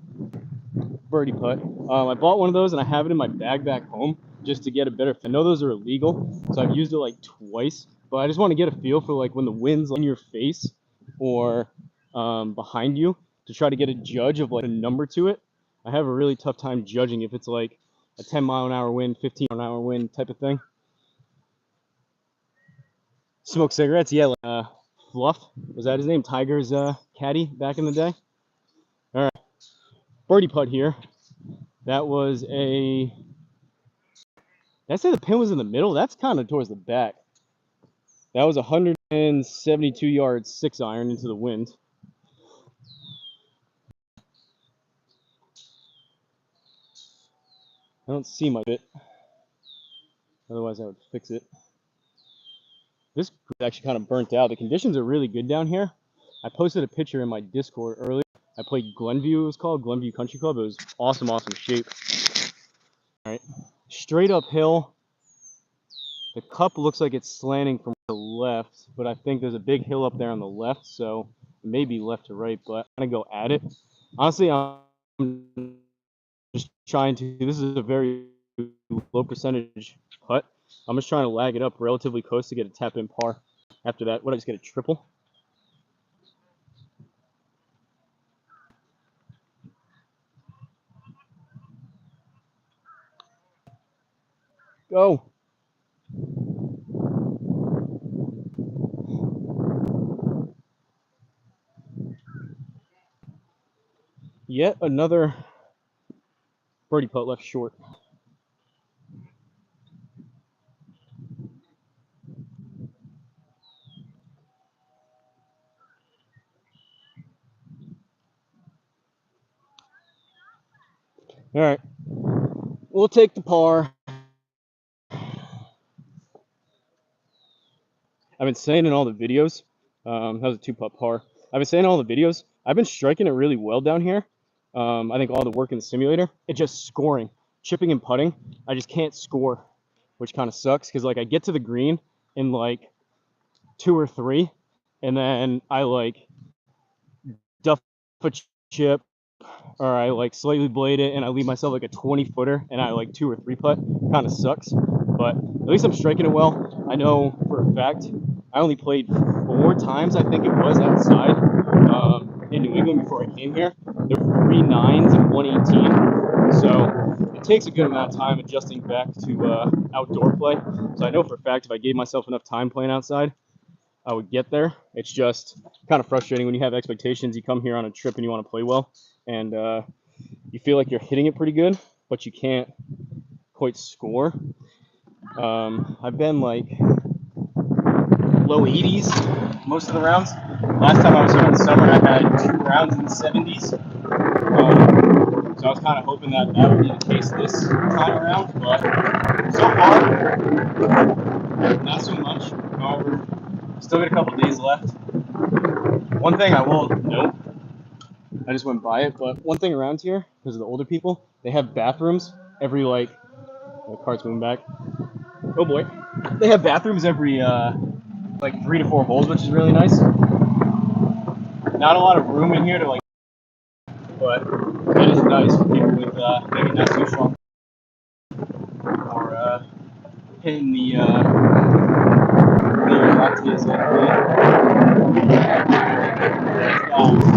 Birdie putt. I bought one of those and I have it in my bag back home just to get a better. I know those are illegal, so I've used it like twice. But I just want to get a feel for like when the wind's in your face or behind you to try to get a judge of like a number to it. I have a really tough time judging if it's like a 10-mile-an-hour wind, 15-mile-an-hour wind type of thing. Smoke cigarettes, yeah. Fluff, was that his name? Tiger's caddy back in the day. All right, birdie putt here. That was a. Did I say the pin was in the middle? That's kind of towards the back. That was 172 yards, 6-iron into the wind. I don't see my bit. Otherwise, I would fix it. This is actually kind of burnt out. The conditions are really good down here. I posted a picture in my Discord earlier. I played Glenview, it was called, Glenview Country Club. It was awesome shape. All right, straight uphill. The cup looks like it's slanting from the left, but I think there's a big hill up there on the left, so maybe left to right, but I'm going to go at it. Honestly, I'm just trying to, this is a very low percentage putt. I'm just trying to lag it up relatively close to get a tap in par. After that, what, I just get a triple? Go. Yet another birdie putt left short. All right, we'll take the par. I've been saying in all the videos, that was a 2-putt par. I've been saying in all the videos, I've been striking it really well down here. I think all the work in the simulator, it's just scoring, chipping and putting. I just can't score, which kind of sucks because like I get to the green in like 2 or 3, and then I like duff a chip, or I like slightly blade it and I leave myself like a 20-footer and I like 2 or 3 putt. Kind of sucks, but at least I'm striking it well. I know for a fact I only played 4 times, I think it was, outside in New England before I came here. There were 3 9s and 1 18, so it takes a good amount of time adjusting back to outdoor play. So I know for a fact if I gave myself enough time playing outside, I would get there. It's just kind of frustrating when you have expectations. You come here on a trip and you want to play well, and you feel like you're hitting it pretty good, but you can't quite score. I've been like low 80s most of the rounds. Last time I was here in the summer, I had 2 rounds in the 70s. So I was kind of hoping that that would be the case this time around, but so far, not so much. However, still got a couple days left. One thing I will note, I just went by it, but one thing around here, because of the older people, they have bathrooms every like, the cart's moving back. Oh boy. They have bathrooms every like 3 to 4 holes, which is really nice. Not a lot of room in here to like, but it is nice for people with maybe not too strong or hitting the lattes